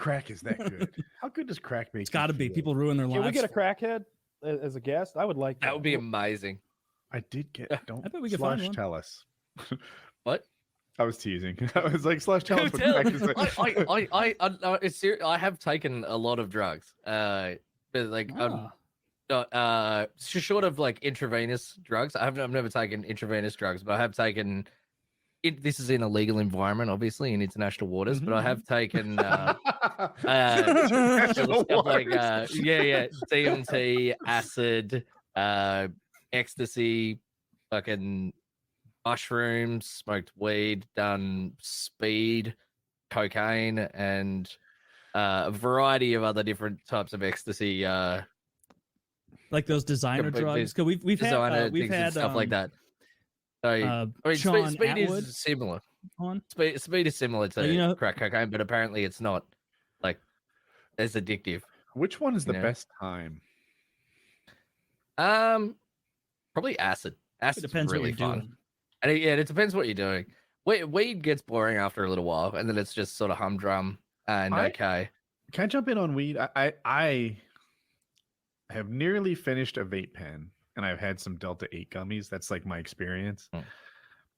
crack is that good? How good does crack make? It's got to be. People ruin their lives. Can we get a crackhead as a guest? I would like that. That would be amazing. I did get. Don't. I bet we could Slush find one. tell us. What? I was teasing. I was like, Slush, tell us what crack is. I have taken a lot of drugs. But like, short of like intravenous drugs. I've never taken intravenous drugs, but I have taken. This is in a legal environment, obviously, in international waters. But I have taken like DMT, acid, ecstasy, fucking mushrooms, smoked weed, done speed, cocaine, and a variety of other different types of ecstasy. Like those designer drugs. Because we've had stuff like that. So, I mean, speed is similar. Speed is similar to crack cocaine, but apparently it's not like as addictive. Which one is the best time? Probably acid. Acid's really fun. And it depends what you're doing. Weed gets boring after a little while, and then it's just sort of humdrum and okay. Can I jump in on weed? I have nearly finished a vape pen, and I've had some Delta 8 gummies. That's like my experience.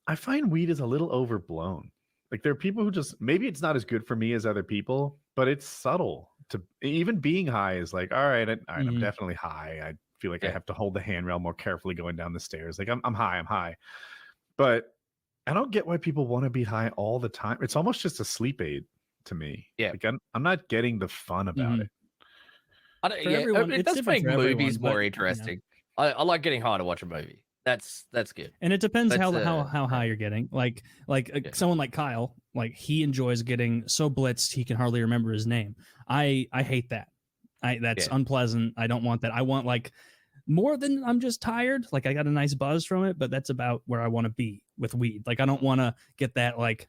I find weed is a little overblown. Like there are people who just, maybe it's not as good for me as other people, but it's subtle. To even being high is like, all right, I'm definitely high. I feel like I have to hold the handrail more carefully going down the stairs. Like I'm high. But I don't get why people want to be high all the time. It's almost just a sleep aid to me. Yeah. Like I'm not getting the fun about it. It does make movies more interesting. I like getting high to watch a movie. That's good. And it depends how high you're getting. Like someone like Kyle, like he enjoys getting so blitzed he can hardly remember his name. I hate that. That's unpleasant. I don't want that. I want like more than I'm just tired. Like I got a nice buzz from it, but that's about where I want to be with weed. Like I don't want to get that like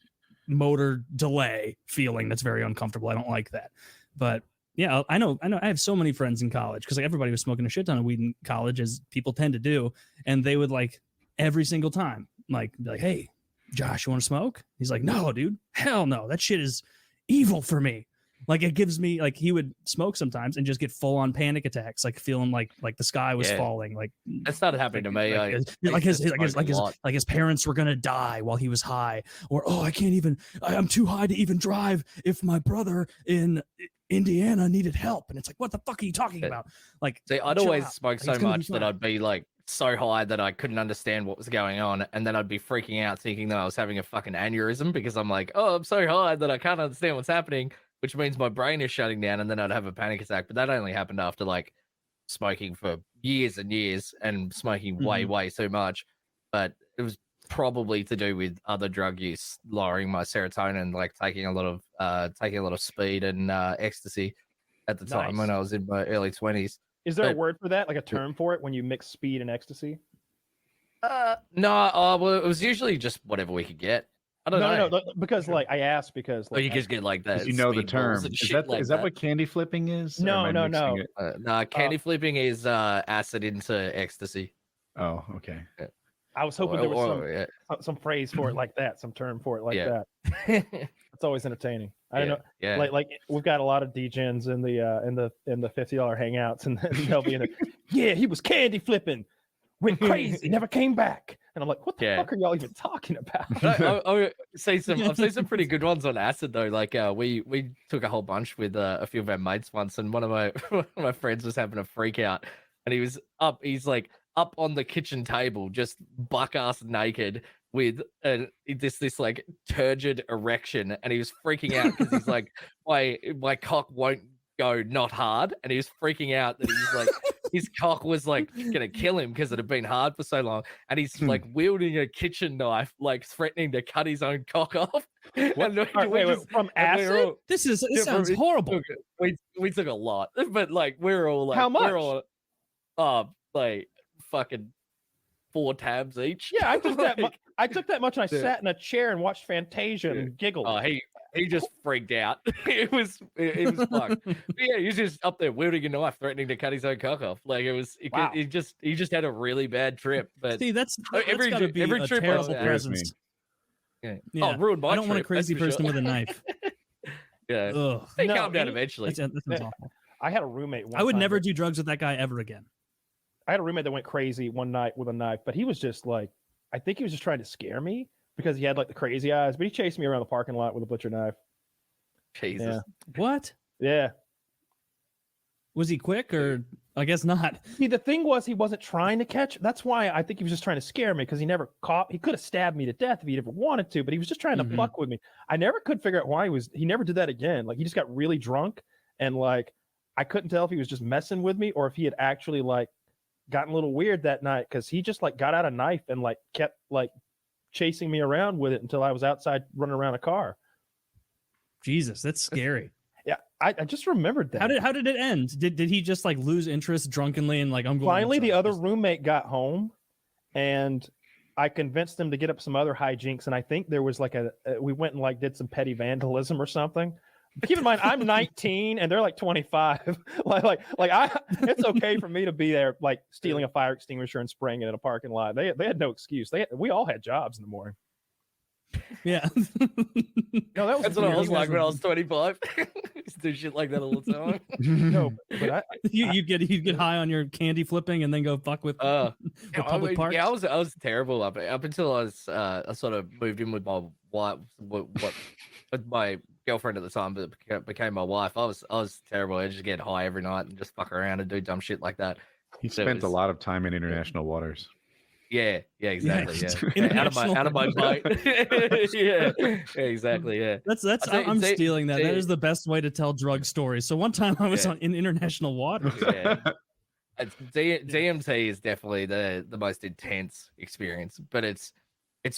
motor delay feeling that's very uncomfortable. I don't like that. But yeah, I know. I have so many friends in college because like everybody was smoking a shit ton of weed in college, as people tend to do, and they would like every single time like be like, "Hey, Josh, you want to smoke?" He's like, "No, dude, hell no, that shit is evil for me." Like it gives me like he would smoke sometimes and just get full on panic attacks, like feeling like the sky was falling. Like that started happening to me. Like his parents were gonna die while he was high, or I'm too high to even drive if my brother in Indiana needed help, and it's like, what the fuck are you talking about? Like, see, I'd always smoke so much that I'd be like so high that I couldn't understand what was going on, and then I'd be freaking out thinking that I was having a fucking aneurysm because I'm like, oh, I'm so high that I can't understand what's happening, which means my brain is shutting down, and then I'd have a panic attack. But that only happened after like smoking for years and years and smoking way too much. But it was probably to do with other drug use, lowering my serotonin, like taking a lot of speed and ecstasy at the time when I was in my early 20s. Is there a word for that, like a term for it when you mix speed and ecstasy? No, well, it was usually just whatever we could get. I don't know. No, because like I asked because like, you just get like that. You know the term. Is that what candy flipping is? No. No, candy flipping is acid into ecstasy. Oh, okay. Yeah. I was hoping there was some phrase for it like that, some term for it like that. It's always entertaining. I don't know. Yeah. Like we've got a lot of DJs in the $50 hangouts, and they'll be in it. Yeah, he was candy flipping, went crazy, never came back. And I'm like, what the fuck are y'all even talking about? I've seen some pretty good ones on acid though. Like we took a whole bunch with a few of our mates once, and one of my friends was having a freak out, and he's like up on the kitchen table, just buck ass naked with this like turgid erection, and he was freaking out because he's like, my cock won't go not hard, and he was freaking out that he's like his cock was like gonna kill him because it had been hard for so long, and he's like wielding a kitchen knife, like threatening to cut his own cock off. From acid? This sounds horrible. We took a lot, but like we're all like, how much? We're all like fucking 4 tabs each. Yeah, I took that. I took that much, and I sat in a chair and watched Fantasia and giggled. Oh, he just freaked out. it was fucked. Yeah, he was just up there wielding a knife, threatening to cut his own cock off. Like he just had a really bad trip. But see, that's gotta be every trip terrible presence. Yeah. Oh, ruined my I don't want a trip, crazy person with a knife. Yeah. Ugh. They No, calm down any- eventually. That sounds awful. I had a roommate. I would time never that- do drugs with that guy ever again. I had a roommate that went crazy one night with a knife, but he was just like, I think he was just trying to scare me because he had like the crazy eyes. But he chased me around the parking lot with a butcher knife. Jesus. Yeah. What? Yeah. Was he quick or I guess not? See, the thing was, he wasn't trying to catch. That's why I think he was just trying to scare me because he never caught. He could have stabbed me to death if he ever wanted to, but he was just trying to fuck with me. I never could figure out why he never did that again. Like he just got really drunk and like I couldn't tell if he was just messing with me or if he had actually like gotten a little weird that night because he just like got out a knife and like kept like chasing me around with it until I was outside running around a car. Jesus, that's scary. Yeah, I just remembered that. How did it end? Did he just like lose interest drunkenly and like I'm going? Finally, the inside? other roommate got home, and I convinced him to get up some other hijinks. And I think there was like we went and like did some petty vandalism or something. But keep in mind, I'm 19 and they're like 25. It's okay for me to be there like stealing a fire extinguisher and spraying it in a parking lot. They had no excuse. We all had jobs in the morning. Yeah. No, that was That's what I weird. was like when I was 25. Used to do shit like that all the time. No, but you'd get high on your candy flipping and then go fuck with Yeah, public parks. yeah, I was terrible up until I was I sort of moved in with my wife, with my girlfriend at the time, but became my wife. I was terrible. I just get high every night and just fuck around and do dumb shit like that. He spent a lot of time in international waters. Yeah, exactly. Yeah. Yeah. Out of my boat. yeah, exactly. Yeah. I'm stealing that. That is the best way to tell drug stories. So one time I was in international waters. Yeah. DMT is definitely the most intense experience, but it's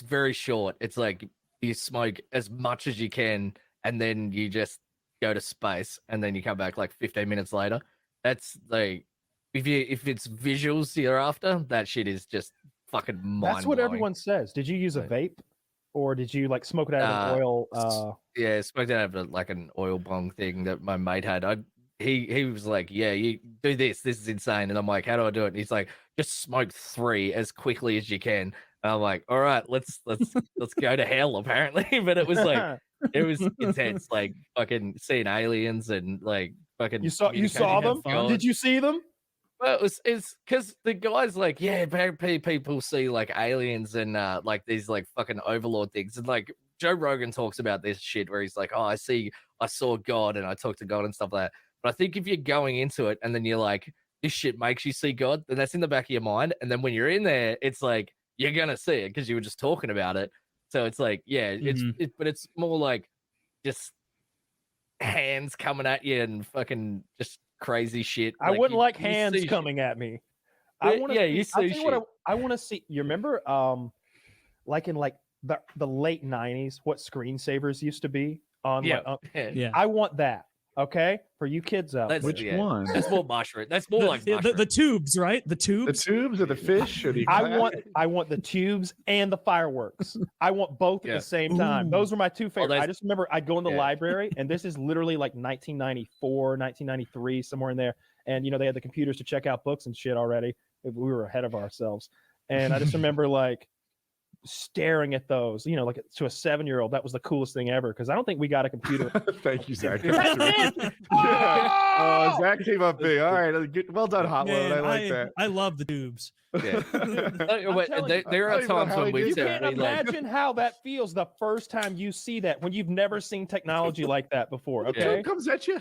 very short. It's like you smoke as much as you can, and then you just go to space, and then you come back like 15 minutes later. That's like if it's visuals you're after, that shit is just fucking mind. that's what everyone says. Did you use a vape, or did you like smoke it out of an oil? Yeah, smoked out of like an oil bong thing that my mate had. He was like, yeah, you do this. This is insane. And I'm like, how do I do it? And he's like, just smoke 3 as quickly as you can. And I'm like, all right, let's go to hell. Apparently, but it was like it was intense, like fucking seeing aliens and like fucking. You saw them? Did you see them? Well, it's because the guy's like, yeah, people see like aliens and like these like fucking overlord things, and like Joe Rogan talks about this shit where he's like, oh, I saw God and I talked to God and stuff like that. But I think if you're going into it and then you're like, this shit makes you see God, then that's in the back of your mind, and then when you're in there, it's like you're gonna see it because you were just talking about it. So it's like, yeah, but it's more like just hands coming at you and fucking just crazy shit. I wouldn't like you hands see coming shit. at me. You see shit. I want to see. You remember, like in like the late '90s, what Screensavers used to be on? Yeah, Yeah. I want that. Okay, for you kids out there. Which one? That's more mushroom. That's more like mushroom. the tubes, right? The The tubes. tubes or the fish or the I want the tubes and the fireworks. I want both at the same time. Ooh. Those were my two favorites. I just remember I'd go in the Yeah. library, and this is literally like 1994, 1993, somewhere in there. And they had the computers to check out books and shit already. We were ahead of ourselves. And I just remember like staring at those, like to a 7-year-old, that was the coolest thing ever. Because I don't think we got a computer. Thank you, Zach. That's it! Yeah. Oh, Zach came up big. All right, good. Well done, Hot Man, Load. I like that. I love the tubes. Yeah. telling There are you, times how when he we've You did can't said, like, imagine how that feels the first time you see that when you've never seen technology like that before. The Okay, tube comes at you.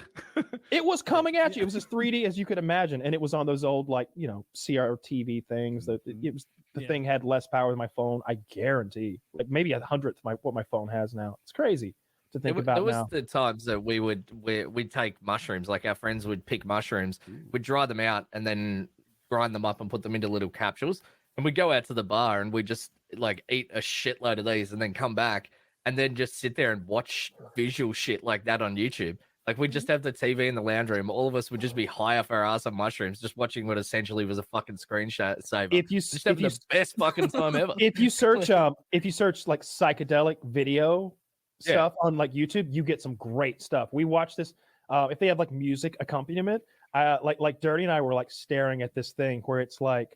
it was coming at you. It was as 3D as you could imagine, and it was on those old like CRTV things. That it was the thing had less power than my phone. I guarantee, like maybe 100th what my phone has now. It's crazy to think about there was now. the times that we'd take mushrooms, like our friends would pick mushrooms, we'd dry them out and then grind them up and put them into little capsules, and we'd go out to the bar and we'd just like eat a shitload of these and then come back and then just sit there and watch visual shit like that on YouTube. Like we'd just have the TV in the lounge room, all of us would just be high off our ass on mushrooms, just watching what essentially was a fucking screensaver. If you Just having the best fucking time ever. if you search like psychedelic video stuff on like YouTube, you get some great stuff. We watch this. If they have like music accompaniment, like Dirty and I were like staring at this thing where it's like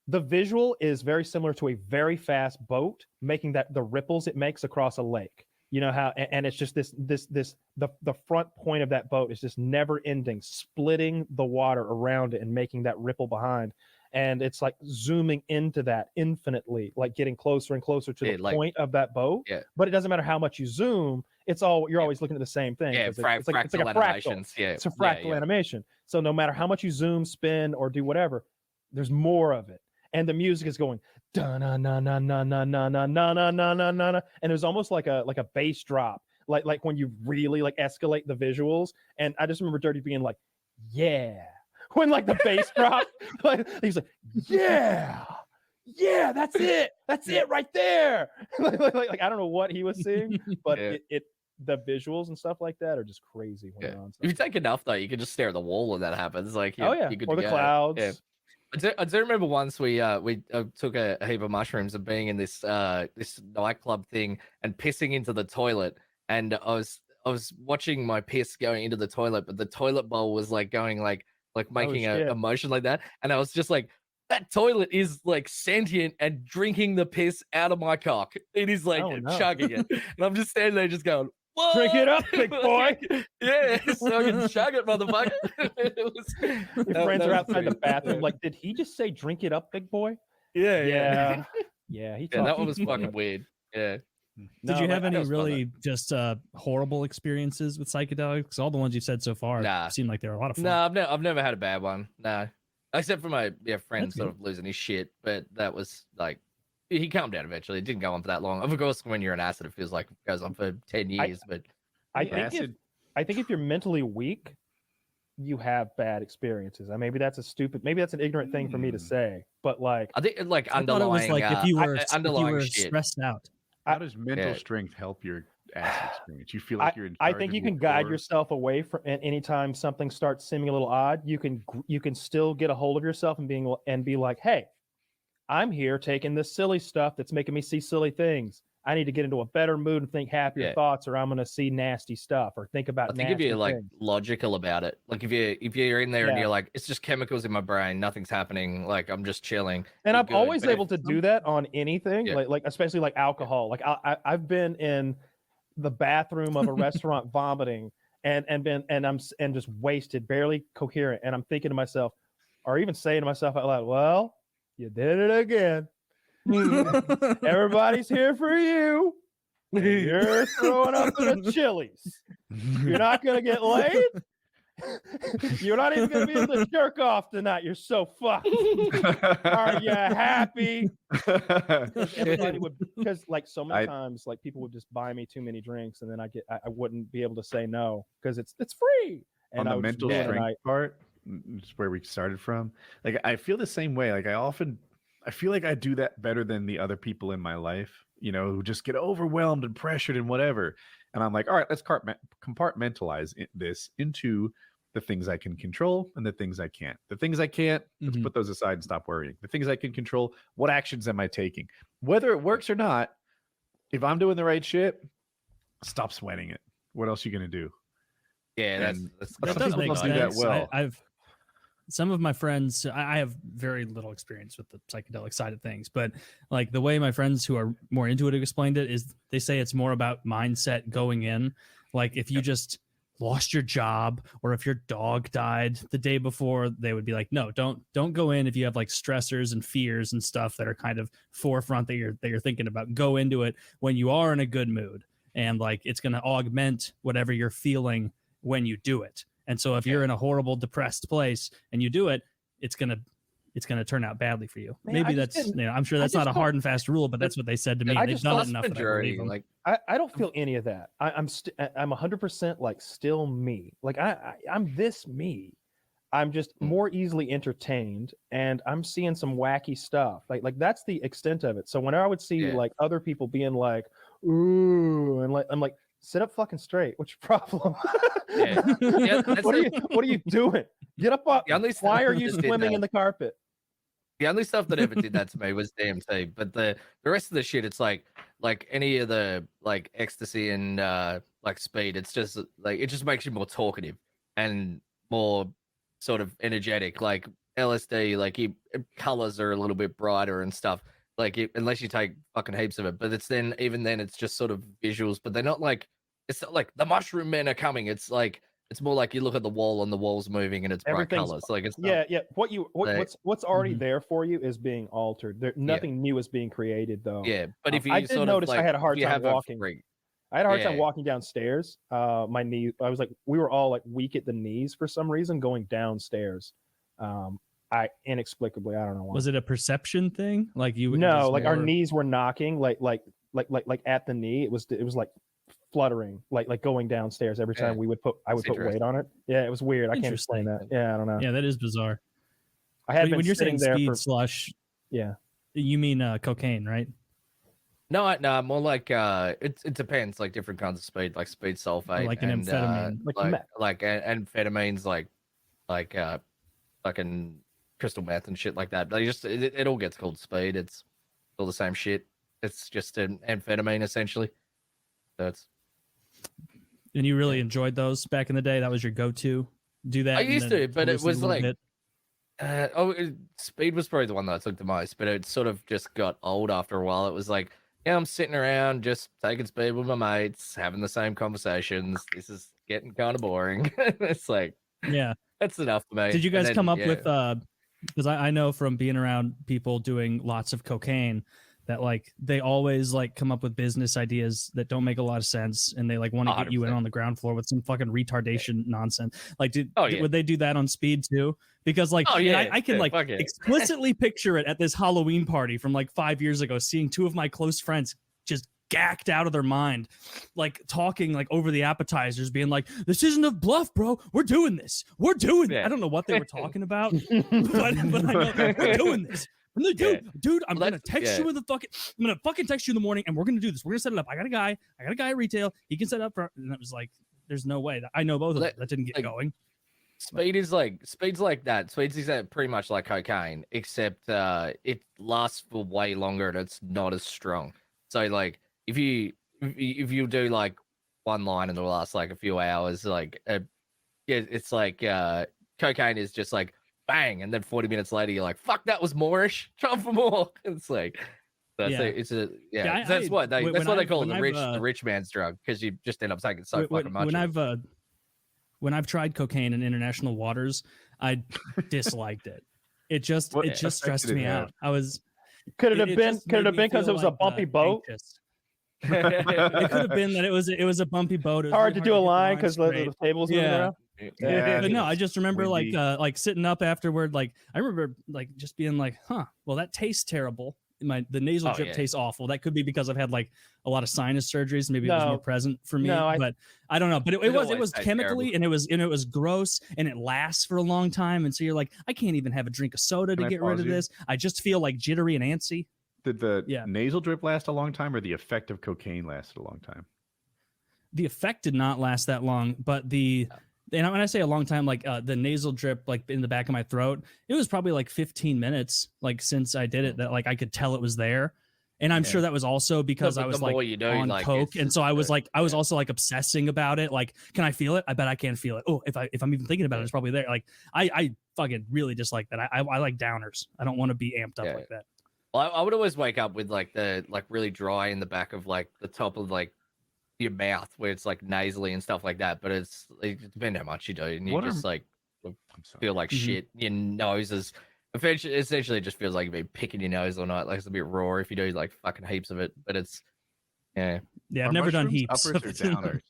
the visual is very similar to a very fast boat making the ripples it makes across a lake. You know how, and it's just the front point of that boat is just never ending, splitting the water around it and making that ripple behind. And it's like zooming into that infinitely, like getting closer and closer to the point of that boat. Yeah. But it doesn't matter how much you zoom, you're always looking at the same thing. Yeah, it's like a fractal. animations. Yeah. It's a fractal animation. So no matter how much you zoom, spin, or do whatever, there's more of it. And the music is going da na na na na na na na na na na na na, and there's almost like a bass drop, like when you really like escalate the visuals. And I just remember Dirty being like, yeah, when like the bass drop, like he's like, yeah, that's it right there. like I don't know what he was seeing, but the visuals and stuff like that are just crazy when you're on something. If you take enough though, you can just stare at the wall when that happens. Like or the clouds. Yeah. I do remember once we took a heap of mushrooms and being in this nightclub thing and pissing into the toilet, and I was watching my piss going into the toilet, but the toilet bowl was like going like making a motion like that, and I was just like, that toilet is like sentient and drinking the piss out of my cock. It is like chugging it, and I'm just standing there just going, what? Drink it up, big boy. Yeah, so I can chug it, motherfucker. Your friends are outside the bathroom like, did he just say drink it up, big boy? Yeah. That one was fucking weird. Yeah. Did you have any really just horrible experiences with psychedelics? Because all the ones you've said so far seem like they're a lot of fun. No, I've never had a bad one. No, except for my friend sort of losing his shit, but that was like, he calmed down eventually. It didn't go on for that long. Of course, when you're on acid, it feels like it goes on for 10 years. I think if you're mentally weak, you have bad experiences. Maybe that's an ignorant thing for me to say, but like, I think like underlying, if you were shit. stressed out. How does mental strength help your acid experience? You feel like you're in charge. I think you can guide yourself away from anytime something starts seeming a little odd. You can still get a hold of yourself and be like, hey, I'm here taking this silly stuff that's making me see silly things. I need to get into a better mood and think happier thoughts, or I'm going to see nasty stuff or think about nasty things. I think if you're like logical about it, like if you're in there and you're like, it's just chemicals in my brain, nothing's happening, like I'm just chilling. And I'm always able to do that on anything, like especially like alcohol. Like I've been in the bathroom of a restaurant vomiting and I'm just wasted, barely coherent, and I'm thinking to myself, or even saying to myself out loud, well, you did it again. Everybody's here for you. You're throwing up in a Chili's. You're not going to get laid. You're not even going to be able to jerk off tonight. You're so fucked. Are you happy? Because like so many times, like people would just buy me too many drinks, and then I wouldn't be able to say no because it's free. And on the mental strength part, just where we started from, like I feel the same way. Like I feel like I do that better than the other people in my life, who just get overwhelmed and pressured and whatever. And I'm like, all right, let's compartmentalize this into the things I can control and the things I can't. The things I can't, let's put those aside and stop worrying. The things I can control, what actions am I taking? Whether it works or not, if I'm doing the right shit, stop sweating it. What else are you going to do? Yeah, that does make sense. That well. I've some of my friends, I have very little experience with the psychedelic side of things, but like the way my friends who are more into it have explained it is they say it's more about mindset going in. Like if you just lost your job or if your dog died the day before, they would be like, no, don't go in if you have like stressors and fears and stuff that are kind of forefront that you're thinking about. Go into it when you are in a good mood, and like it's going to augment whatever you're feeling when you do it. And so if you're in a horrible, depressed place and you do it, it's gonna turn out badly for you. Man, maybe that's I'm sure that's not a hard and fast rule, but that's what they said to me. They've done it enough that I believe them. Like I don't feel any of that. I'm 100% like still me. Like I'm this me. I'm just more easily entertained, and I'm seeing some wacky stuff. Like that's the extent of it. So whenever I would see like other people being like, ooh, and like I'm like, sit up fucking straight. What's your problem? What are you doing? Get up. Why are you swimming in the carpet? The only stuff that ever did that to me was DMT, but the rest of the shit, it's like any of the like ecstasy and like speed. It's just like it just makes you more talkative and more sort of energetic. Like LSD, like colors are a little bit brighter and stuff. like unless you take fucking heaps of it. But it's then even then it's just sort of visuals, but they're not like it's not like the mushroom men are coming. It's like it's more like you look at the wall and the wall's moving and it's bright colors. Like it's not, what's already there for you is being altered. Nothing new is being created though. Yeah, but if you I did notice I had a hard time walking. I had a hard time walking downstairs. My knee, I was like, we were all like weak at the knees for some reason going downstairs. I inexplicably, I don't know why. Was it a perception thing? Like you? No, like our knees were knocking, like at the knee. It was like fluttering, like going downstairs every time I would put weight on it. Yeah, it was weird. I can't explain that. Yeah, I don't know. Yeah, that is bizarre. I had when you're saying there speed slush. Yeah, you mean cocaine, right? No, more like it depends, like different kinds of speed, like speed sulfate, like an amphetamine, like amphetamines, like fucking crystal meth and shit like that. They just it all gets called speed. It's all the same shit. It's just an amphetamine essentially. So it's. And you really enjoyed those back in the day? That was your go-to? Do that? I used to, but it was like speed was probably the one that I took the most, but it sort of just got old after a while. It was like, yeah, I'm sitting around just taking speed with my mates, having the same conversations. This is getting kind of boring. It's like, yeah, that's enough for me. Did you guys come up with because I know from being around people doing lots of cocaine that like they always like come up with business ideas that don't make a lot of sense, and they like want to get you in on the ground floor with some fucking retardation nonsense. Like, would they do that on speed too? Because like, I can like explicitly picture it at this Halloween party from like 5 years ago, seeing two of my close friends just gacked out of their mind, like talking like over the appetizers, being like, "This isn't a bluff, bro. We're doing this. We're doing." I don't know what they were talking about, but I know we're doing this. And they're, dude, I'm gonna text you in the fucking. I'm gonna fucking text you in the morning, and we're gonna do this. We're gonna set it up. I got a guy at retail. He can set it up for. And it was like, there's no way that I know both of them. That didn't get going. Speed's like that. Speed's pretty much like cocaine, except it lasts for way longer and it's not as strong. So like if you do like one line and it'll last like a few hours, like it's like cocaine is just like bang, and then 40 minutes later you're like, fuck, that was more-ish. Try for more. It's like that's why they call it the rich man's drug, because you just end up taking so fucking much. When I've tried cocaine in international waters, I disliked it. It just stressed me out. I was. Could it have been because it was a bumpy boat? It could have been that it was a bumpy boat. It was hard to do a line because the tables moving around. Yeah, but no, I just remember like sitting up afterward. Like I remember like just being like, well, that tastes terrible. The nasal drip tastes awful. That could be because I've had like a lot of sinus surgeries. Maybe it was more present for me, but I don't know. But it was chemically terrible. and it was gross, and it lasts for a long time. And so you're like, I can't even have a drink of soda to get rid of this. I just feel like jittery and antsy. Did the nasal drip last a long time, or the effect of cocaine lasted a long time? The effect did not last that long, but and when I say a long time, like the nasal drip, like in the back of my throat, it was probably like 15 minutes, like since I did it, that like I could tell it was there. And I'm sure that was also because I was like on coke, and so I was like, I was also like obsessing about it. Like, can I feel it? I bet I can feel it. Oh, if I'm even thinking about it, it's probably there. Like, I fucking really dislike that. I like downers. I don't want to be amped up like that. Well, I would always wake up with like the really dry in the back of like the top of like your mouth, where it's like nasally and stuff like that. But it depends how much you do, and you just like feel like shit. Your nose is essentially it just feels like you've been picking your nose all night. Like it's a bit raw if you do like fucking heaps of it. But it's I've never done heaps. Uppers or downers?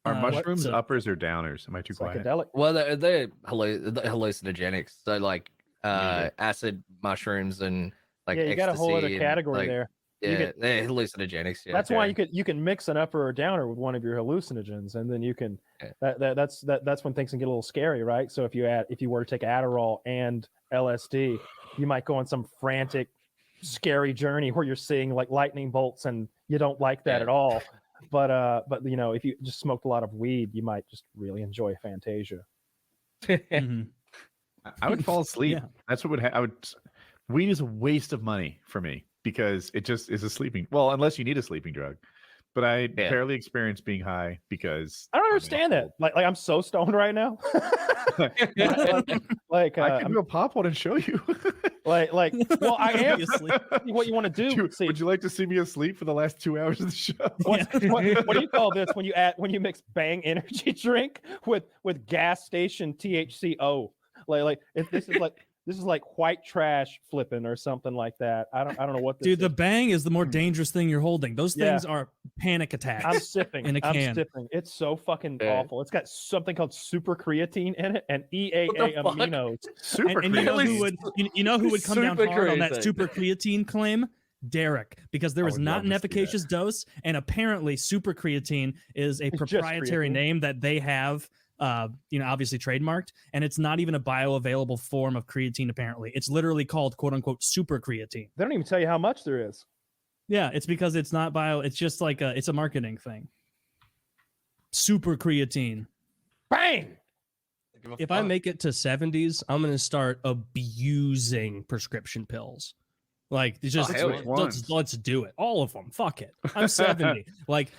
Are mushrooms uppers or downers? Am I too quiet? Psychedelic. Well, they're hallucinogenics. So like acid mushrooms and like you got a whole other category like, there. Yeah, they're hallucinogenics. Yeah, that's why you can mix an upper or downer with one of your hallucinogens, and then you can. That's when things can get a little scary, right? So if you were to take Adderall and LSD, you might go on some frantic, scary journey where you're seeing like lightning bolts, and you don't like that at all. But you know, if you just smoked a lot of weed, you might just really enjoy Fantasia. I would fall asleep. That's what would weed is a waste of money for me, because it just is a sleeping. Well, unless you need a sleeping drug, but I barely experience being high because I don't understand that. Like I'm so stoned right now. like I can go pop one and show you. well, I am. What you want to do? Would you like to see me asleep for the last 2 hours of the show? What do you call this when you mix Bang energy drink with gas station THCO? This is like white trash flipping or something like that. I don't know what this Dude, is. the Bang is the more dangerous thing you're holding. Those things are panic attacks. I'm sipping in a can. I'm sipping. It's so fucking awful. It's got something called super creatine in it and EAA aminos. Super and you know who would come down hard on that super creatine claim? Derek, because there was not an efficacious dose, and apparently super creatine is a proprietary name that they have obviously trademarked, and it's not even a bioavailable form of creatine. Apparently it's literally called quote unquote super creatine. They don't even tell you how much there is. Yeah, it's because it's not bio, it's just like it's a marketing thing. Super creatine. Bang. If I make it to 70s, I'm gonna start abusing prescription pills. Like it's just let's do it, all of them. Fuck it, I'm 70. like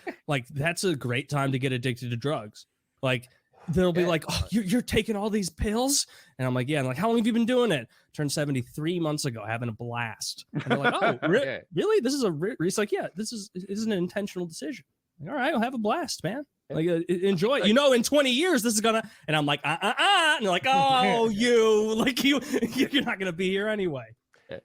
that's a great time to get addicted to drugs. Like they'll be like, oh, you're taking all these pills? And I'm like, yeah. And like, how long have you been doing it? Turned 73 months ago, having a blast. And they're like, oh, really? This is it's like, yeah, this is an intentional decision. Like, all right, I'll have a blast, man. Like, enjoy it. In 20 years, this is gonna, and I'm like, and they're like, oh, you're not gonna be here anyway.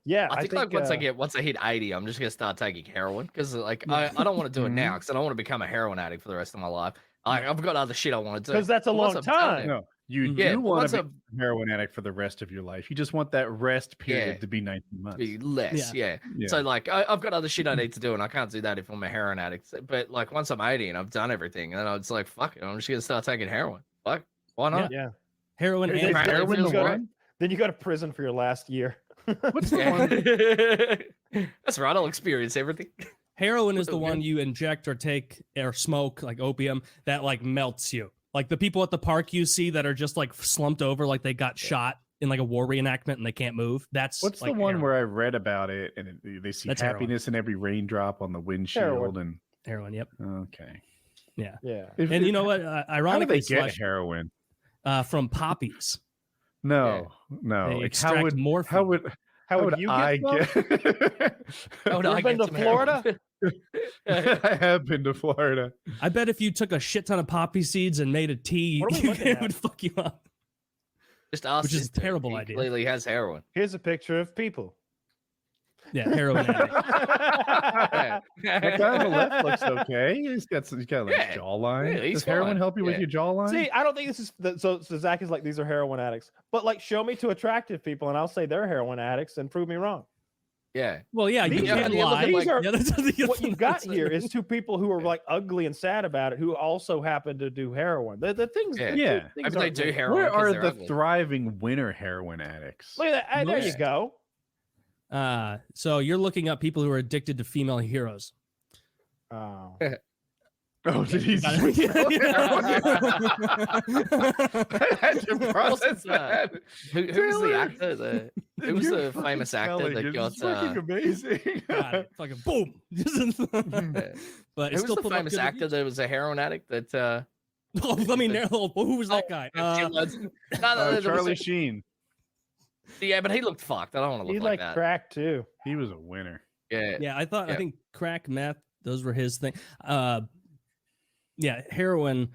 Yeah, I think like once I hit 80, I'm just gonna start taking heroin because like I don't want to do it now because I don't want to become a heroin addict for the rest of my life. I've got other shit I want to do. Because that's a long time. No, you do want to be a heroin addict for the rest of your life. You just want that rest period to be 19 months. Be less, yeah. So like I've got other shit I need to do, and I can't do that if I'm a heroin addict. But like once I'm 80 and I've done everything, and then I was like, fuck it, I'm just gonna start taking heroin. Like, why not? Yeah. Heroin and heroin. Then you go to prison for your last year. What's the one? That's right. I'll experience everything. Heroin is the one you inject or take or smoke, like opium, that like melts you. Like the people at the park you see that are just like slumped over, like they got shot in like a war reenactment and they can't move. What's like the one where I read about it and they see happiness in every raindrop on the windshield and heroin. Yep. Okay. Yeah. Yeah. And you know what? Ironically, how do they get heroin? From poppies. No. They extract morphine. How would you get? Have you been to Florida? I have been to Florida. I bet if you took a shit ton of poppy seeds and made a tea, it would fuck you up. Just ask. Which is a terrible idea. Clearly has heroin. Here's a picture of people. Yeah, heroin addict. That guy on the left looks okay. He's got like jawline. Yeah, Does heroin help you with your jawline? See, I don't think this is so Zach is like, these are heroin addicts. But like, show me two attractive people and I'll say they're heroin addicts and prove me wrong. Yeah. Well, yeah, you can't lie. What you got here is two people who are like ugly and sad about it who also happen to do heroin. The things, yeah. Things they do heroin. Where are the ugly. thriving winter heroin addicts? Look at that. There you go. So you're looking up people who are addicted to female heroes. Oh. Oh, did he? I had to process that. Who was the actor? Who was the famous actor that got? Fucking amazing. Got it. Fucking boom. But who was the famous actor that was a heroin addict? That. Let me know. Who was that guy? Charlie Sheen. Yeah, but he looked fucked. I don't want to look like that. He crack too. He was a winner. Yeah. I think crack, meth, those were his thing. Yeah, heroin,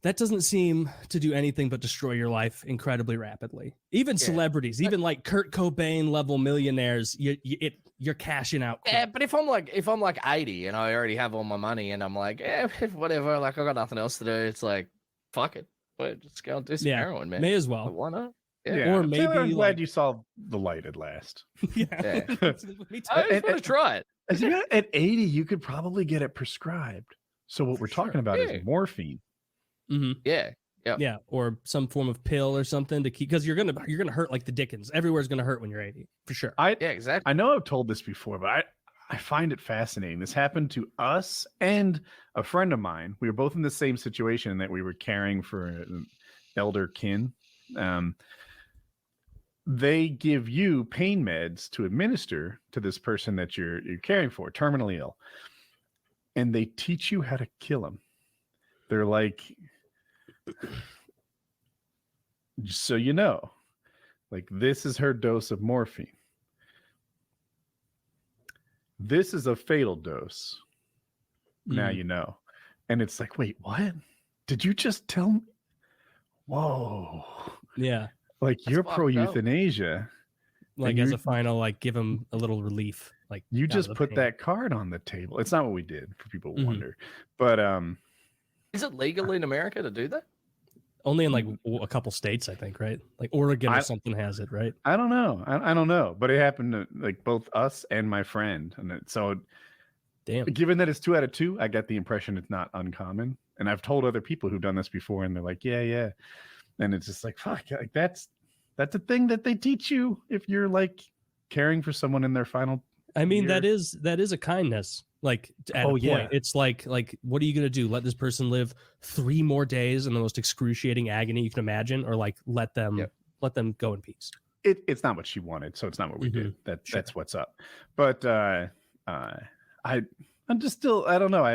that doesn't seem to do anything but destroy your life incredibly rapidly. Even celebrities, even like Kurt Cobain level millionaires, you're cashing out quick. Yeah, but if I'm like 80 and I already have all my money and I'm like, whatever, like I got nothing else to do, it's like, fuck it, but just go and do some heroin, man. May as well. Like, why not? Yeah. Or maybe I'm glad you saw the light at last. Me too. I just want to try it. At 80, you could probably get it prescribed. So what we're talking about is morphine. Mm-hmm. Yeah, or some form of pill or something to keep, because you're gonna hurt like the Dickens. Everywhere's gonna hurt when you're 80, for sure. Exactly. I know I've told this before, but I find it fascinating. This happened to us and a friend of mine. We were both in the same situation in that we were caring for an elder kin. They give you pain meds to administer to this person that you're caring for, terminally ill. and they teach you how to kill them. They're like, so you know, like this is her dose of morphine. This is a fatal dose. Now you know. And it's like, wait, what? Did you just tell me? Whoa. Yeah. Like that's you're pro euthanasia. Like as a final, like give him a little relief. Like you just put that card on the table. It's not what we did, for people who wonder. But is it legal in America to do that? Only in like a couple states, I think, right? Like Oregon or something has it, right? I don't know. I don't know. But it happened to like both us and my friend. And so damn. Given that it's 2 out of 2, I get the impression it's not uncommon. And I've told other people who've done this before, and they're like, yeah. And it's just like, fuck, like that's a thing that they teach you if you're like caring for someone in their final. I mean, year. that is a kindness. Like at a point, it's like what are you gonna do? Let this person live 3 more days in the most excruciating agony you can imagine, or like let them go in peace? It's not what she wanted, so it's not what we did. That's what's up. But I'm just still, I don't know.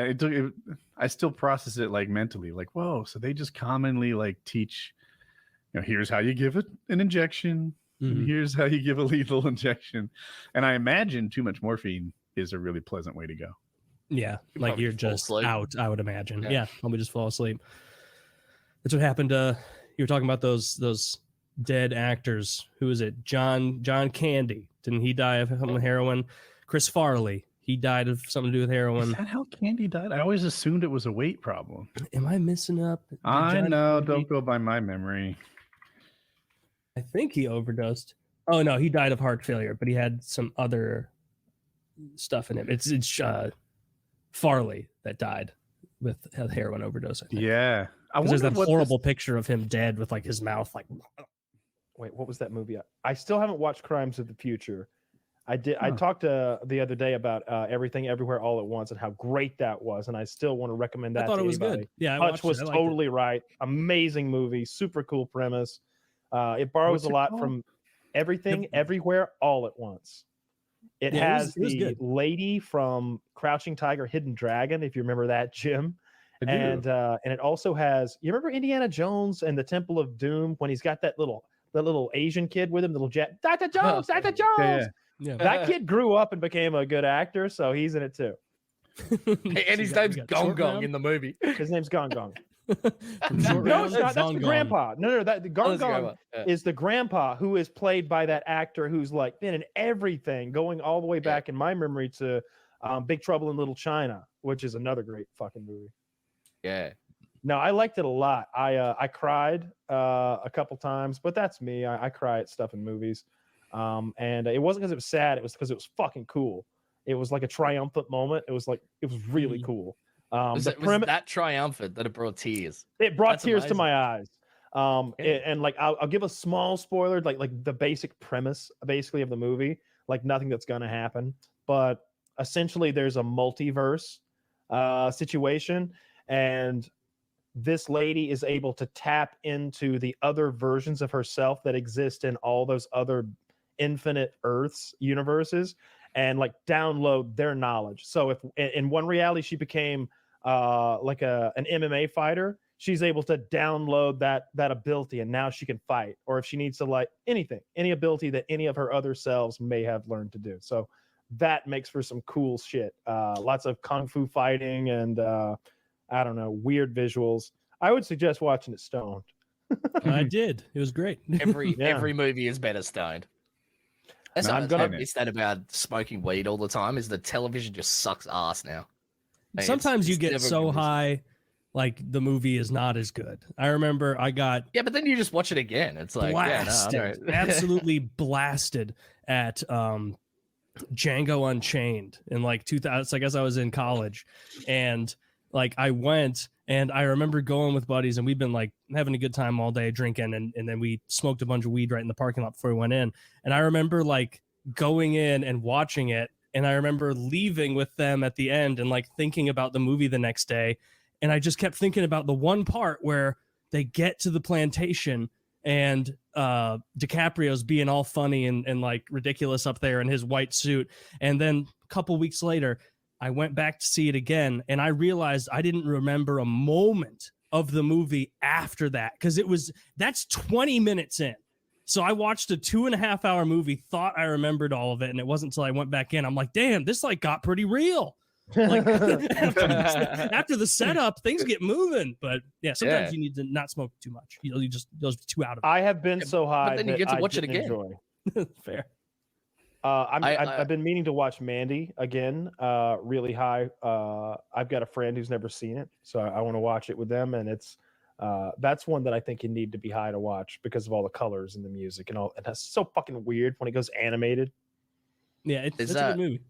I still process it like mentally, like, whoa. So they just commonly like teach, here's how you give it an injection. And here's how you give a lethal injection. And I imagine too much morphine is a really pleasant way to go. Yeah. Like you're just out, I would imagine. Yeah. Probably just fall asleep. That's what happened. You were talking about those dead actors. Who is it? John Candy. Didn't he die of heroin? Chris Farley. He died of something to do with heroin. Is that how Candy died? I always assumed it was a weight problem. Am I missing up? I know. Don't go by my memory. I think he overdosed. Oh no, he died of heart failure, but he had some other stuff in him. It's Farley that died with a heroin overdose. I think. Yeah, there's that horrible picture of him dead with like his mouth like. Wait, what was that movie? I still haven't watched Crimes of the Future. I did. I talked the other day about Everything Everywhere All at Once and how great that was, and I still want to recommend that. I thought to it was anybody. good. Yeah, Hutch was totally right. Amazing movie, super cool premise. It borrows a lot from Everything Everywhere All at Once. It has the lady from Crouching Tiger, Hidden Dragon, if you remember that, Jim. And it also has, you remember Indiana Jones and the Temple of Doom when he's got that little Asian kid with him, Dr. Jones, Dr. Jones. Yeah. That kid grew up and became a good actor, so he's in it too. And his name's Gong Gong in the movie. His name's Gong Gong. No, it's not. That's the grandpa. No, that the Gong Gong is the grandpa who is played by that actor who's like been in everything, going all the way back in my memory to Big Trouble in Little China, which is another great fucking movie. Yeah. No, I liked it a lot. I cried a couple times, but that's me. I cry at stuff in movies. And it wasn't because it was sad. It was because it was fucking cool. It was like a triumphant moment. It was really cool. Was that triumphant that it brought tears? It brought tears to my eyes. And like I'll give a small spoiler, like the basic premise basically of the movie, like nothing that's gonna happen. But essentially there's a multiverse situation, and this lady is able to tap into the other versions of herself that exist in all those other infinite Earths universes, and like download their knowledge. So if in one reality she became like an MMA fighter, she's able to download that ability, and now she can fight. Or if she needs to, like any ability that any of her other selves may have learned to do. So that makes for some cool shit. Lots of kung fu fighting and I don't know, weird visuals. I would suggest watching it stoned. I did. It was great. Every movie is better stoned. That's that about smoking weed all the time, is the television just sucks ass now. Like, sometimes you get so high, like the movie is not as good. I remember I got but then you just watch it again. It's like blasted, absolutely blasted at Django Unchained in like 2000. I guess I was in college, and like I went, and I remember going with buddies, and we've been like having a good time all day drinking, and then we smoked a bunch of weed right in the parking lot before we went in. And I remember like going in and watching it, and I remember leaving with them at the end and like thinking about the movie the next day. And I just kept thinking about the one part where they get to the plantation and DiCaprio's being all funny and like ridiculous up there in his white suit. And then a couple weeks later, I went back to see it again, and I realized I didn't remember a moment of the movie after that, because that's 20 minutes in. So I watched a 2.5 hour movie, thought I remembered all of it, and it wasn't until I went back in. I'm like, damn, this like got pretty real. Like after the setup, things get moving. But yeah, sometimes you need to not smoke too much. You'll be too out of it. I have been so high, but then you get to watch it again. Enjoy. Fair. I've been meaning to watch Mandy again, really high. I've got a friend who's never seen it, so I want to watch it with them, and it's that's one that I think you need to be high to watch because of all the colors and the music and all. And that's so fucking weird when it goes animated. Yeah, it's a good movie.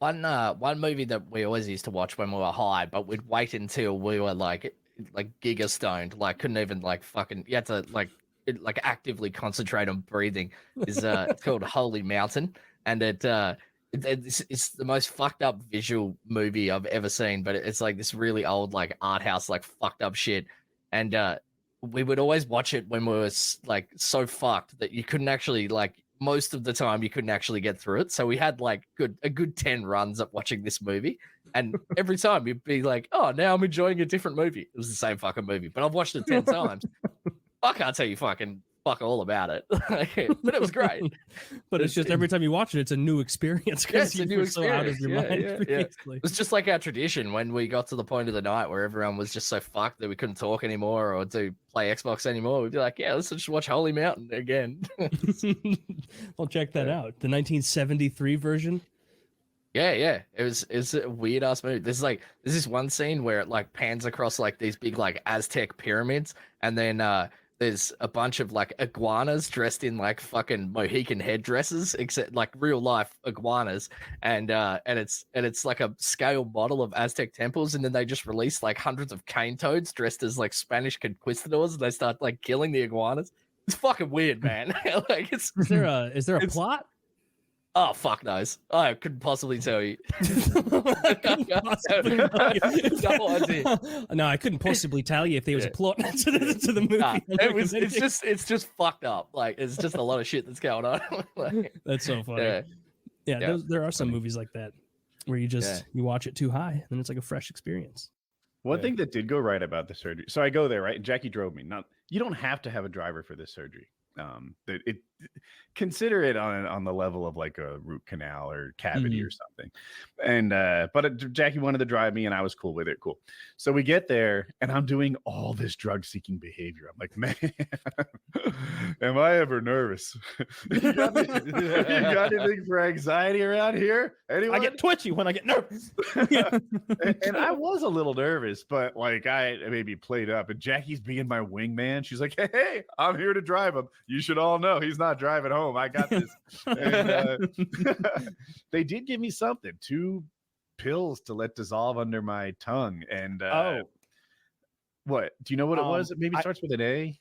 One movie that we always used to watch when we were high, but we'd wait until we were like giga stoned, like couldn't even like fucking. You had to like actively concentrate on breathing. Is it's called Holy Mountain, and it's the most fucked up visual movie I've ever seen. But it's like this really old like art house like fucked up shit, and we would always watch it when we were like so fucked that you couldn't actually like. Most of the time you couldn't actually get through it, so we had like a good 10 runs at watching this movie, and every time you'd be like, oh, now I'm enjoying a different movie. It was the same fucking movie, but I've watched it 10 times. I can't tell you fuck all about it. But it was great. But it's just every time you watch it, it's a new experience because you were so out of your mind. Yeah. It's just like our tradition when we got to the point of the night where everyone was just so fucked that we couldn't talk anymore or play Xbox anymore. We'd be like, yeah, let's just watch Holy Mountain again. I'll check that out. The 1973 version. Yeah. It's a weird ass movie. There's this one scene where it like pans across like these big like Aztec pyramids, and then there's a bunch of like iguanas dressed in like fucking Mohican headdresses, except like real life iguanas, and it's like a scale model of Aztec temples, and then they just release like hundreds of cane toads dressed as like Spanish conquistadors, and they start like killing the iguanas. It's fucking weird, man. Like is there a plot? Oh, fuck knows. I couldn't possibly tell you. No idea. No, I couldn't possibly tell you if there was a plot to the movie. Nah, it's just fucked up. Like, it's just a lot of shit that's going on. Like, that's so funny. Yeah. There are some movies like that where you just you watch it too high, and it's like a fresh experience. One thing that did go right about the surgery. So I go there, right? And Jackie drove me. Not you don't have to have a driver for this surgery. Consider it on the level of like a root canal or cavity or something, and but Jackie wanted to drive me and I was cool with it. Cool. So we get there and I'm doing all this drug seeking behavior. I'm like, man, am I ever nervous? you got anything for anxiety around here? Anyone? I get twitchy when I get nervous. and I was a little nervous, but like I maybe played up, and Jackie's being my wingman. She's like, hey, I'm here to drive him. You should all know he's not driving home. I got this. And, they did give me something, 2 pills to let dissolve under my tongue. And what? Do you know what it was? It maybe starts with an A.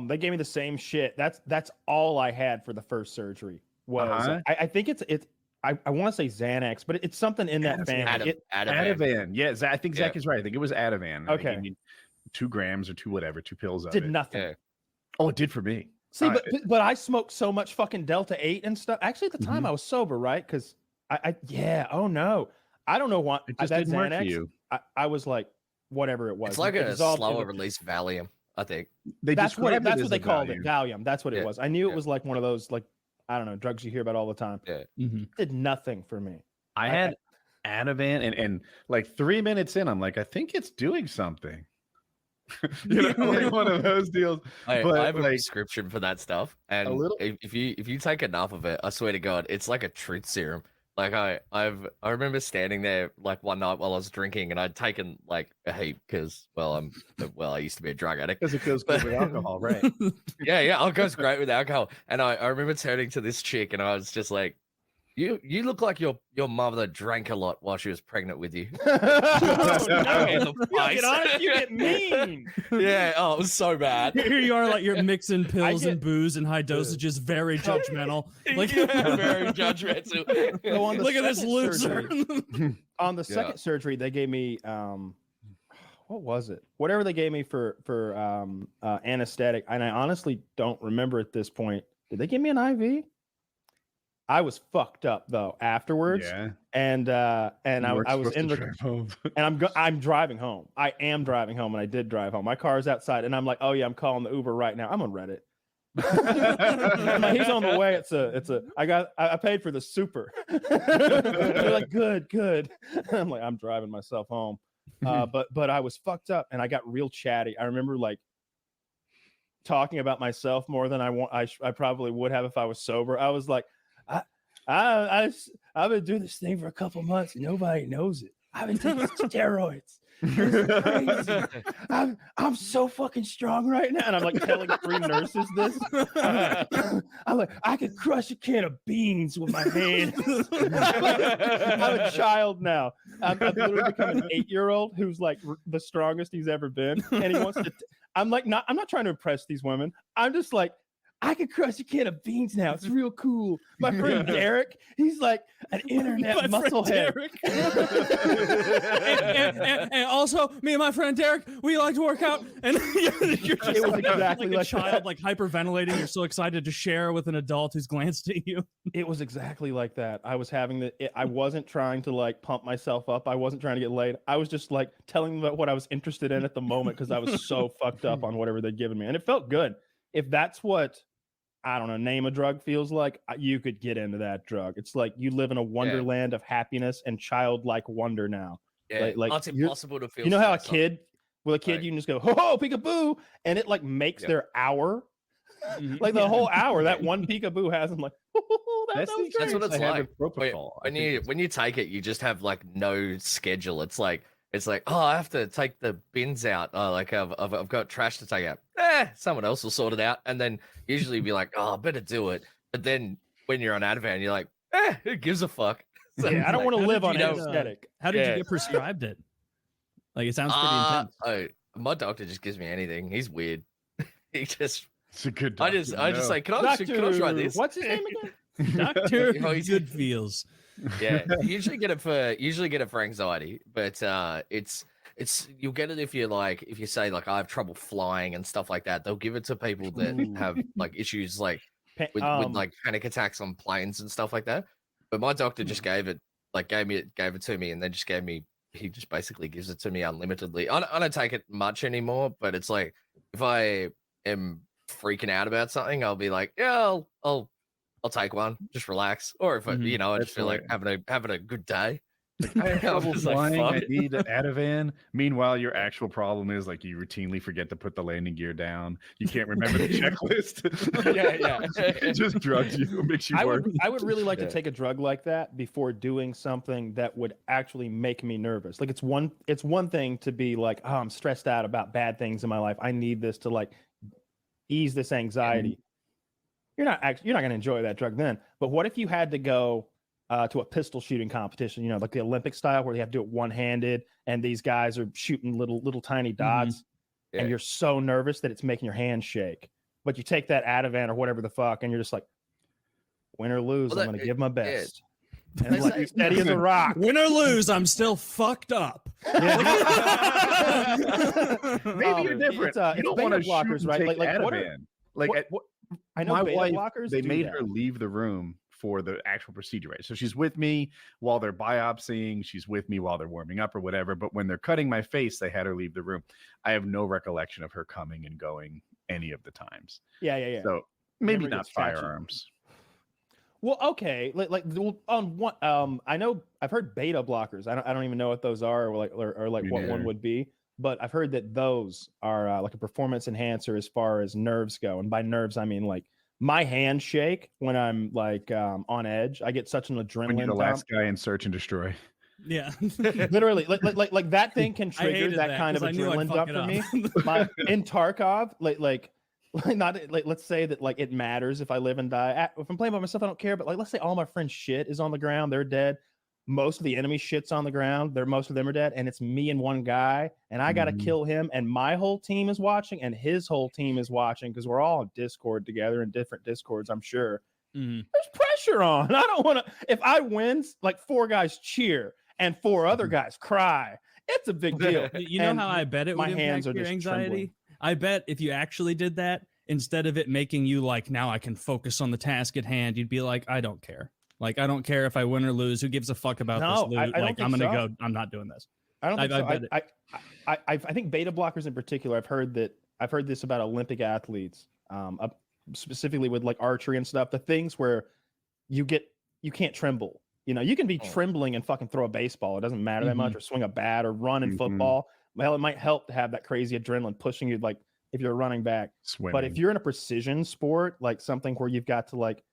They gave me the same shit. That's all I had for the first surgery. Was I think it's I want to say Xanax, but it's something in that family. Ativan. Yeah, I think Zach is right. I think it was Ativan. Okay. 2 grams or 2 pills of did it. Nothing. Yeah. Oh, it did for me. See, but I smoked so much fucking Delta 8 and stuff. Actually, at the time I was sober, right? Because oh no, I don't know what it just didn't work for Xanax. you. I was like, whatever it was. It's like a slower release Valium, I think. That's what they called it. Valium. That's what it was. I knew it was like one of those like I don't know drugs you hear about all the time. Yeah, did nothing for me. I had Ativan, and like 3 minutes in, I'm like, I think it's doing something. Like one of those deals. I have a prescription for that stuff, and if you take enough of it, I swear to God, it's like a truth serum. Like I remember standing there like one night while I was drinking, and I'd taken like a heap because I used to be a drug addict. Because it goes good with alcohol, right? Yeah, it goes great with alcohol. And I remember turning to this chick, and I was just like, You look like your mother drank a lot while she was pregnant with you. No, get on it, you get mean. Yeah, it was so bad. Here you are, like you're mixing pills and booze in high dosages, very judgmental. Like very judgmental. So look at this loser. On the second surgery, they gave me what was it? Whatever they gave me for anesthetic, and I honestly don't remember at this point. Did they give me an IV? I was fucked up though afterwards. Yeah. And I was in the drive home. and I'm driving home. I am driving home, and I did drive home. My car's outside, and I'm like, oh yeah, I'm calling the Uber right now. I'm on Reddit. I'm like, he's on the way. I paid for the super. They're like, good. I'm like, I'm driving myself home. But I was fucked up, and I got real chatty. I remember like talking about myself more than I probably would have if I was sober. I was like, I've been doing this thing for a couple months. Nobody knows it. I've been taking steroids. It's crazy. I'm so fucking strong right now. And I'm like telling 3 nurses this. I'm like, I could crush a can of beans with my hand. I'm a child now. I've literally become an 8-year-old who's like the strongest he's ever been. And he wants to, I'm not trying to impress these women. I'm just like, I could crush a can of beans now. It's real cool. My friend Derek, he's like an internet musclehead. and also, me and my friend Derek, we like to work out. And you're just It was exactly like a like child, that. like hyperventilating. You're so excited to share with an adult who's glanced at you. It was exactly like that. I was having I wasn't trying to like pump myself up. I wasn't trying to get laid. I was just like telling them about what I was interested in at the moment because I was so fucked up on whatever they'd given me. And it felt good. If that's what, I don't know, name a drug feels like, you could get into that drug. It's like you live in a wonderland of happiness and childlike wonder now. Yeah, like it's impossible to feel. You know how you can just go, ho, peekaboo, and it like makes their hour. Like the whole hour, that one peekaboo has them like, that's what it's like. When you take it, you just have like no schedule. It's like, oh, I have to take the bins out. Oh, like I've got trash to take out. Someone else will sort it out. And then usually be like, oh, I better do it. But then when you're on Ativan, you're like, who gives a fuck? So I don't want to live on anesthetic. How did you get prescribed it? Like, it sounds pretty intense. Oh, my doctor just gives me anything. He's weird. He just. It's a good doctor. I just say, can I try this? What's his name again? Dr. Good Feels. Yeah, usually get it for anxiety, but it's you'll get it if you say like I have trouble flying and stuff like that. They'll give it to people that have like issues like with like panic attacks on planes and stuff like that. But my doctor just gave it to me, and then he just basically gives it to me unlimitedly. I don't take it much anymore, but it's like if I am freaking out about something, I'll be like, yeah, I'll take one, just relax. Or if I just feel like having a good day. I have trouble flying. I need Ativan. Meanwhile, your actual problem is like you routinely forget to put the landing gear down. You can't remember the checklist. It just drugs you, makes you worse. I would really like to take a drug like that before doing something that would actually make me nervous. Like it's one thing to be like, oh, I'm stressed out about bad things in my life. I need this to like ease this anxiety. You're not going to enjoy that drug then. But what if you had to go to a pistol shooting competition, like the Olympic style where they have to do it one-handed and these guys are shooting little tiny dots and you're so nervous that it's making your hands shake. But you take that Ativan or whatever the fuck and you're just like, win or lose, I'm going to give my best. And like steady as a rock. Win or lose, I'm still fucked up. Maybe you're different. You don't want to blockers, right? I know my beta wife, blockers. They made her leave the room for the actual procedure, right? So she's with me while they're biopsying. She's with me while they're warming up or whatever. But when they're cutting my face, they had her leave the room. I have no recollection of her coming and going any of the times. Yeah. So maybe not firearms. Well, okay. On one, I know I've heard beta blockers. I don't even know what those are or what one would be. But I've heard that those are like a performance enhancer as far as nerves go. And by nerves, I mean like my hands shake when I'm like on edge. I get such an adrenaline. When you're the last guy in Search and Destroy. Yeah, literally, like that thing can trigger that kind of adrenaline dump for me. In Tarkov, let's say that like it matters if I live and die. If I'm playing by myself, I don't care. But like, let's say all my friends' shit is on the ground, they're dead. Most of the enemy shit's on the ground. Most of them are dead, and it's me and one guy, and I got to kill him. And my whole team is watching, and his whole team is watching because we're all on Discord together in different Discords. I'm sure there's pressure on. I don't want to. If I win, like 4 guys cheer and 4 other guys cry. It's a big deal. You know how I bet it would impact your anxiety? Trembling. I bet if you actually did that, instead of it making you like, now I can focus on the task at hand, you'd be like, I don't care. Like, I don't care if I win or lose. Who gives a fuck about this loot? I don't Like, think I'm gonna so. go. I'm not doing this. I don't think so. I I think beta blockers in particular. I've heard this about Olympic athletes, specifically with like archery and stuff. The things where you can't tremble. You know, you can be trembling and fucking throw a baseball. It doesn't matter that much, or swing a bat, or run in football. Well, it might help to have that crazy adrenaline pushing you, like if you're running back. Swimming. But if you're in a precision sport, like something where you've got to like,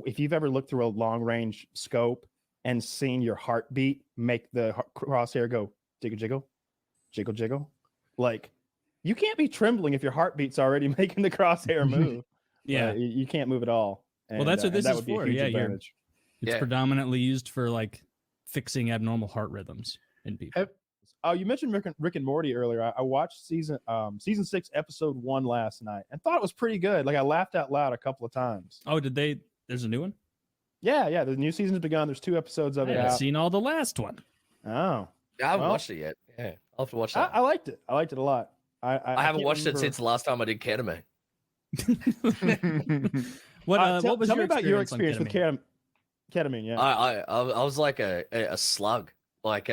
if you've ever looked through a long range scope and seen your heartbeat make the crosshair go jiggle, jiggle, jiggle, jiggle, like you can't be trembling if your heartbeat's already making the crosshair move. Yeah, you can't move at all. And, well, that's what this that is would be a for. huge Yeah, advantage. it's predominantly used for like fixing abnormal heart rhythms in people. Oh, you mentioned Rick and Morty earlier. I watched season 6, episode 1 last night, and thought it was pretty good. Like I laughed out loud a couple of times. Oh, did they? There's a new one? Yeah. The new season's begun. There's 2 episodes of I it haven't out. seen all the last one. Oh, I haven't watched it yet. Yeah, I'll have to watch that. I liked it. I liked it a lot. I haven't watched it since the last time I did ketamine. What was tell your me about your experience experience with ketamine? Yeah. I was like a slug. Like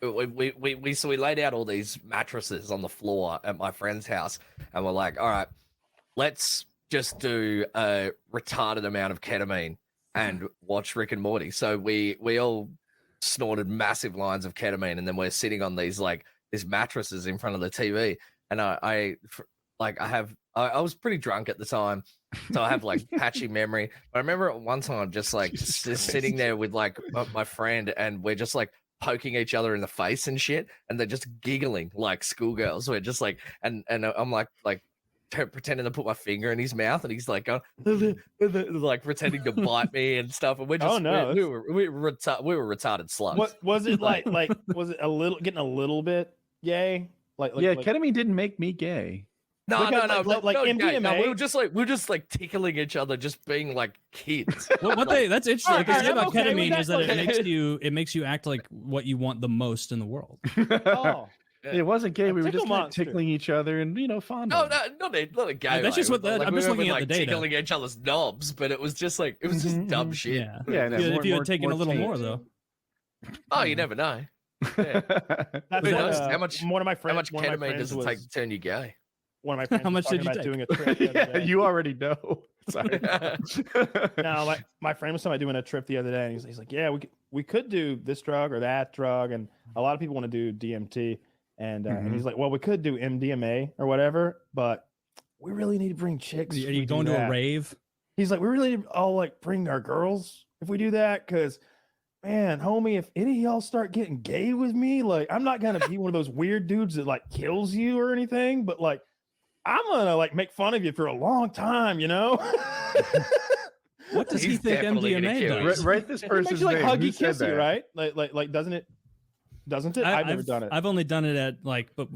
we laid out all these mattresses on the floor at my friend's house, and we're like, all right, let's just do a retarded amount of ketamine and watch Rick and Morty. So we all snorted massive lines of ketamine, and then we're sitting on these mattresses in front of the TV, and I was pretty drunk at the time, so I have like patchy memory. But I remember at one time just sitting there with like my friend, and we're just like poking each other in the face and shit, and they're just giggling like schoolgirls. We're just like, and I'm like pretending to put my finger in his mouth, and he's like going, like pretending to bite me and stuff. And we're just, we were retarded slugs. What was it like? Like, was it getting a little bit gay? Like ketamine didn't make me gay. No, like MDMA. No, we were just like tickling each other, just being like kids. That's interesting. Right, The thing about okay, ketamine is that like- it makes you act like what you want the most in the world. Oh, It wasn't gay. We were tickle just like, monster. tickling each other and fondling. No, not a gay. That's just what I'm just looking at the data. Tickling each other's knobs, but it was just dumb shit. Yeah. Yeah, no, If you had taken a little taste. more though. Oh, you never know. Yeah. Who knows? How much ketamine does it take to turn you gay? One of my friends How much was did you talking take? about doing a trip the other day. You already know. Sorry. No, like my friend was doing a trip the other day, and he's like, "Yeah, we could do this drug or that drug," and a lot of people want to do DMT, and he's like, "Well, we could do MDMA or whatever, but we really need to bring chicks." Are you going to a rave? He's like, "We really need to all like bring our girls if we do that, because." Man, homie, if any of y'all start getting gay with me, like I'm not gonna be one of those weird dudes that like kills you or anything, but like I'm gonna like make fun of you for a long time, you know? What does he think MDMA does? Write this It makes person's you like name. huggy Who said kissy, that? right? Like doesn't it? Doesn't it? I've never done it. I've only done it at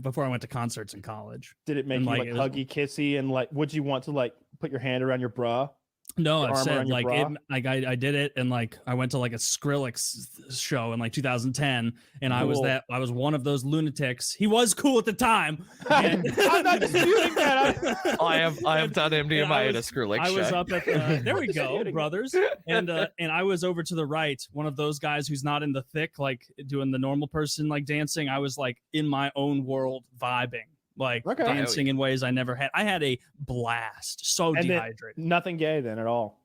before I went to concerts in college. Did it make and, you like, like huggy kissy and like would you want to like put your hand around your bra? No, Your I've arm said around your like bra? I did it, and like I went to like a Skrillex show in like 2010, and I was one of those lunatics. He was cool at the time. And, I'm not disputing that. I have done MDMA at a Skrillex I was show. up at the, there we go, brothers, and I was over to the right, one of those guys who's not in the thick, like doing the normal person like dancing. I was like in my own world vibing. Like dancing in ways I never had. I had a blast. So And dehydrated. Nothing gay then at all.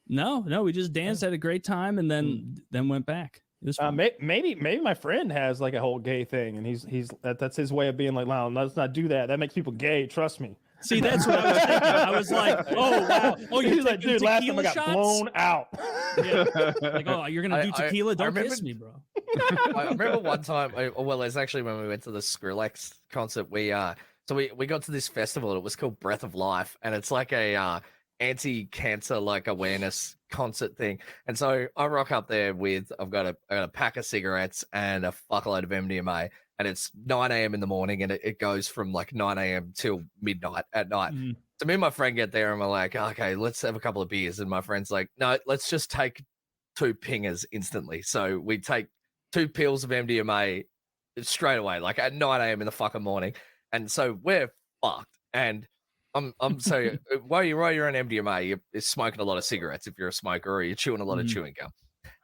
No, we just danced, had a great time, and then went back. It was fun. Maybe my friend has like a whole gay thing, and that's his way of being like, "No, let's not do that. That makes people gay. Trust me." See, that's what I was thinking. I was like, "Oh wow, oh you're like, dude, last time I got shots? blown out." Yeah. Like, oh, you're gonna do tequila? Don't kiss me, bro. I remember one time. Well, it's actually when we went to the Skrillex concert. We got to this festival. It was called Breath of Life, and it's like a anti-cancer like awareness concert thing. And so I rock up there with I've got a pack of cigarettes and a fuckload of MDMA, and it's 9 a.m. in the morning, and it goes from like 9 a.m. till midnight at night. Mhm. So me and my friend get there, and we're like, okay, let's have a couple of beers. And my friend's like, no, let's just take 2 pingers instantly. So we take 2 pills of MDMA straight away, like at 9 a.m. in the fucking morning. And so we're fucked. And so while you're on MDMA, you're smoking a lot of cigarettes if you're a smoker, or you're chewing a lot of chewing gum.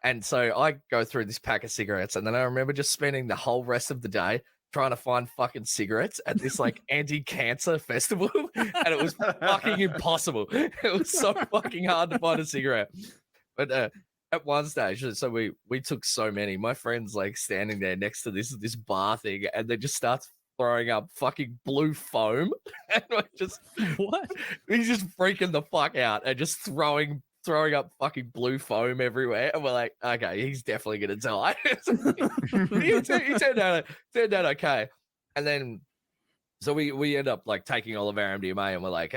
And so I go through this pack of cigarettes, and then I remember just spending the whole rest of the day trying to find fucking cigarettes at this like anti-cancer festival, and it was fucking impossible. It was so fucking hard to find a cigarette. But at one stage, so we took so many. My friend's like standing there next to this bar thing, and they just starts throwing up fucking blue foam, and I just What? he's just freaking the fuck out and just throwing up fucking blue foam everywhere, and we're like, okay, he's definitely gonna die. he turned out okay, and then so we end up like taking all of our MDMA, and we're like,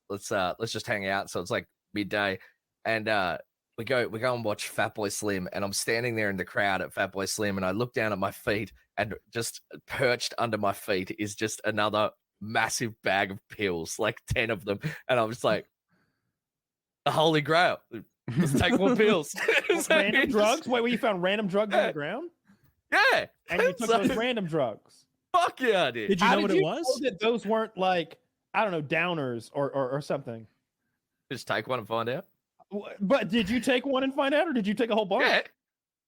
let's just hang out. So it's like midday, and we go and watch Fatboy Slim, and I'm standing there in the crowd at Fatboy Slim, and I look down at my feet, and just perched under my feet is just another massive bag of pills, like 10 of them, and I'm just like, the Holy Grail. Let's take more pills. Random drugs? Wait, you found random drugs on the ground? Yeah. And you took those random drugs? Fuck yeah, I did. Did you know what it was? That those weren't like, I don't know, downers or something. Just take one and find out. But did you take one and find out, or did you take a whole bunch? Yeah.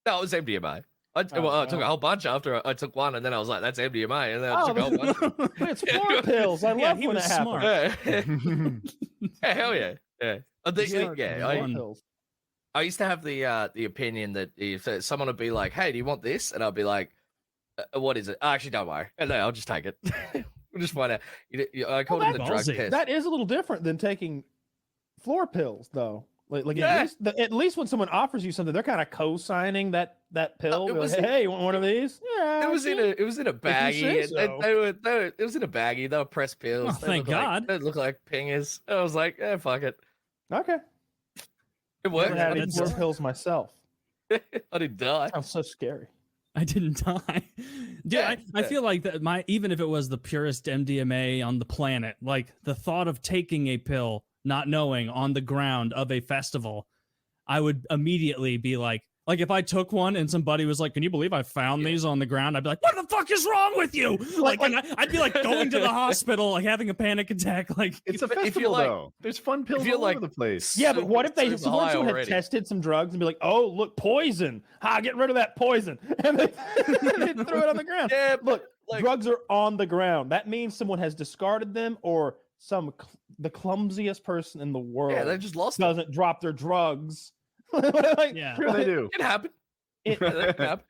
No, it was MDMA. I took a whole bunch after I took one, and then I was like, that's MDMA, and then I took a whole bunch. It's floor pills. I love when that happens. Yeah, hell yeah. Yeah. I used to have the opinion that if someone would be like, hey, do you want this? And I'll be like, what is it? Oh, actually, don't worry. And then I'll just take it. We'll just find out. I call it the drug test. That is a little different than taking floor pills, though. Like at least when someone offers you something, they're kind of co-signing that pill. Like, hey, you want one of these? Yeah. It was in a baggie. So. It was in a baggie. They were pressed pills. Oh, thank God. They look like pingers. I was like, fuck it. Okay. It worked. I had floor pills myself. I didn't die. Sounds so scary. I didn't die. Dude, I feel like that even if it was the purest MDMA on the planet, like the thought of taking a pill, not knowing, on the ground of a festival, I would immediately be like if I took one and somebody was like, can you believe I found these on the ground? I'd be like, what the fuck is wrong with you? I'd be like going to the hospital, like having a panic attack. Like, it's a festival though. There's fun pills all over the place. Yeah, but what if someone had tested some drugs and be like, oh, look, poison. Get rid of that poison. And they throw it on the ground. Yeah, look, drugs are on the ground. That means someone has discarded them, or the clumsiest person in the world they just lost doesn't drop their drugs. Yeah, they do. It happened. It happened.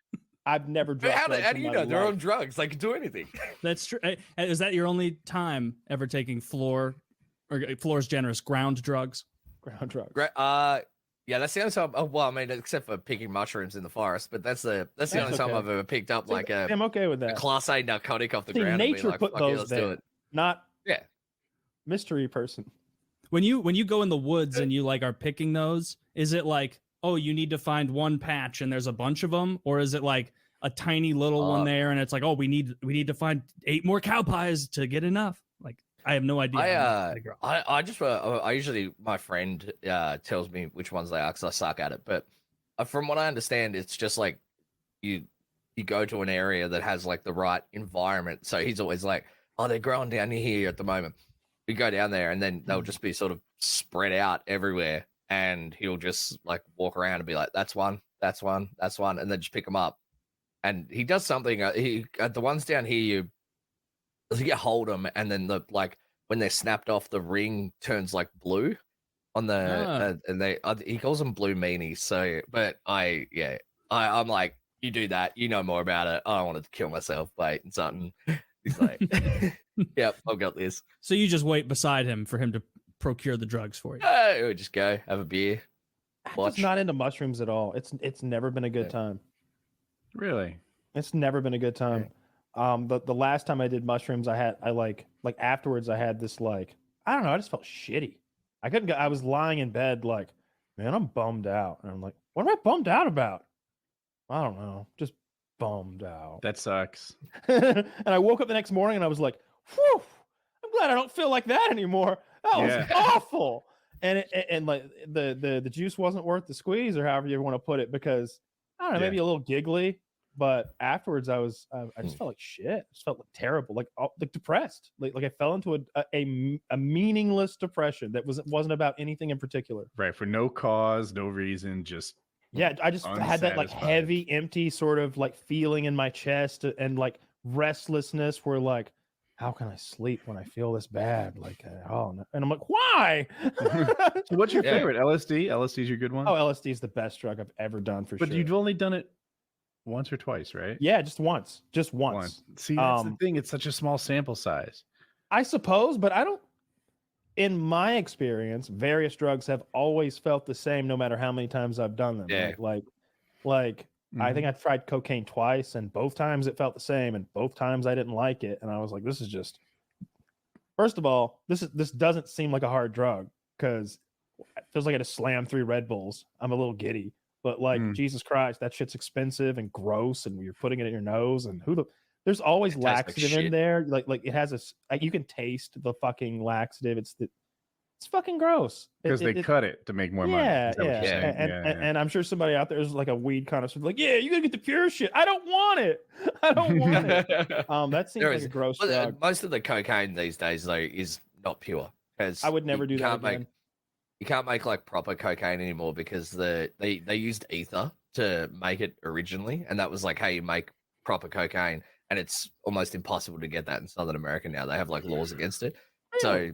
I've never dropped. How do you know they're on drugs? They can do anything. That's true. Is that your only time ever taking floor's generous ground drugs? Ground drugs. Yeah, that's the only time. Oh, well, I mean, except for picking mushrooms in the forest, but that's the only time I've ever picked up like I'm okay with that. A Class A narcotic off the ground. Nature and put like, those there. Do it. Not mystery person. When you go in the woods and you like are picking those, is it like, oh, you need to find one patch and there's a bunch of them, or is it like a tiny little one there and it's like, oh, we need to find 8 more cow pies to get enough? Like, I have no idea. I usually, my friend tells me which ones they are because I suck at it. But from what I understand, it's just like you go to an area that has like the right environment. So he's always like, oh, they're growing down here at the moment. We go down there and then they'll just be sort of spread out everywhere, and he'll just like walk around and be like, that's one, and then just pick them up. And he does something. The ones down here, you hold them, and then when they're snapped off, the ring turns like blue on the and he calls them blue meanies. So, but I'm like, you do that, you know more about it. I wanted to kill myself by eating something. He's like, yep, I've got this. So you just wait beside him for him to procure the drugs for you. We just go have a beer. I'm just not into mushrooms at all. It's never been a good time. Really? It's never been a good time. The last time I did mushrooms, I like afterwards I had this like, I don't know, I just felt shitty. I couldn't go. I was lying in bed like, man, I'm bummed out. And I'm like, what am I bummed out about? I don't know. Just bummed out. That sucks. And I woke up the next morning and I was like, whew, I'm glad I don't feel like that anymore. That was awful. And like the juice wasn't worth the squeeze, or however you want to put it, because I don't know, maybe a little giggly, but afterwards I just felt like shit. I just felt like terrible, like depressed, like I fell into a meaningless depression that wasn't about anything in particular. Right, for no cause, no reason, just yeah. I just had that like heavy, empty sort of like feeling in my chest and like restlessness, where like, how can I sleep when I feel this bad? Like, oh no. And I'm like, why? So what's your favorite? LSD? LSD is your good one? Oh, LSD is the best drug I've ever done for sure. But you've only done it once or twice, right? Yeah, just once. Just once. See, that's the thing. It's such a small sample size. I suppose, but I don't. In my experience, various drugs have always felt the same, no matter how many times I've done them. Yeah. Like I think I tried cocaine twice, and both times it felt the same, and both times I didn't like it, and I was like, "This is just." First of all, this doesn't seem like a hard drug, because it feels like I just slammed 3 Red Bulls. I'm a little giddy, but like Jesus Christ, that shit's expensive and gross, and you're putting it in your nose, and there's always laxative in there. Like it has you can taste the fucking laxative. It's fucking gross because they cut it to make more money. Yeah. And I'm sure somebody out there is like a weed connoisseur, like, yeah, you gotta get the pure shit. I don't want it. I don't want it. That seems like a gross drug. Most of the cocaine these days though is not pure, because I would never do that again. You can't make like proper cocaine anymore, because they used ether to make it originally, and that was like how you make proper cocaine, and it's almost impossible to get that in Southern America now. They have like laws against it. So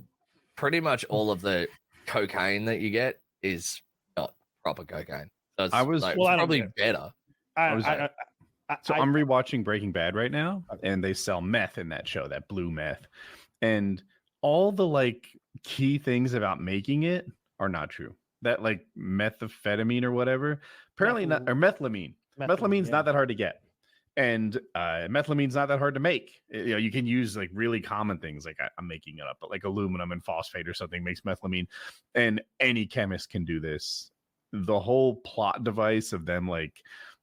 pretty much all of the cocaine that you get is not proper cocaine. So it's probably better. So I'm rewatching Breaking Bad right now, and they sell meth in that show, that blue meth, and all the like key things about making it are not true. That like methamphetamine or whatever, apparently not, or methylamine. Methylamine's not that hard to get. And methylamine's not that hard to make. You can use like really common things, like I'm making it up, but like aluminum and phosphate or something makes methylamine, and any chemist can do this. The whole plot device of them like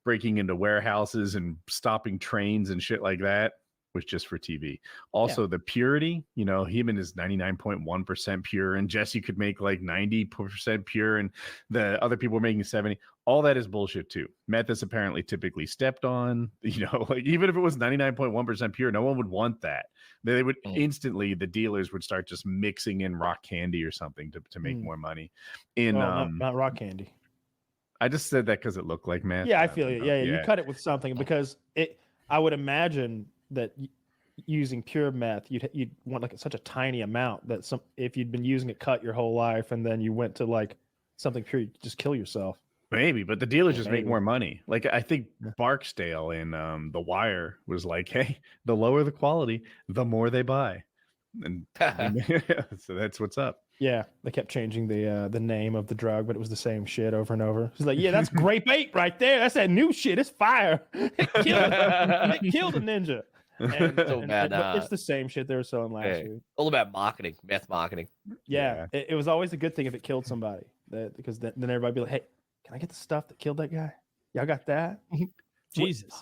breaking into warehouses and stopping trains and shit like that was just for TV. Also, the purity, Heman is 99.1% pure, and Jesse could make like 90% pure, and the other people were making 70. All that is bullshit too. Meth is apparently typically stepped on. Like even if it was 99.1% pure, no one would want that. They would instantly, the dealers would start just mixing in rock candy or something to make more money. Not rock candy. I just said that because it looked like meth. Yeah, I feel it. Yeah, you cut it with something, because I would imagine that using pure meth, you'd want like such a tiny amount that if you'd been using it cut your whole life, and then you went to like something pure, you'd just kill yourself. Maybe, but the dealers just make more money. Like I think Barksdale in The Wire was like, hey, the lower the quality, the more they buy. And so that's what's up. Yeah, they kept changing the name of the drug, but it was the same shit over and over. He's like, yeah, that's grape ape right there. That's that new shit. It's fire. It killed a ninja. But it's the same shit they were selling last week. All about marketing, meth marketing. Yeah. It was always a good thing if it killed somebody, because then everybody would be like, hey, can I get the stuff that killed that guy? Y'all got that? Jesus.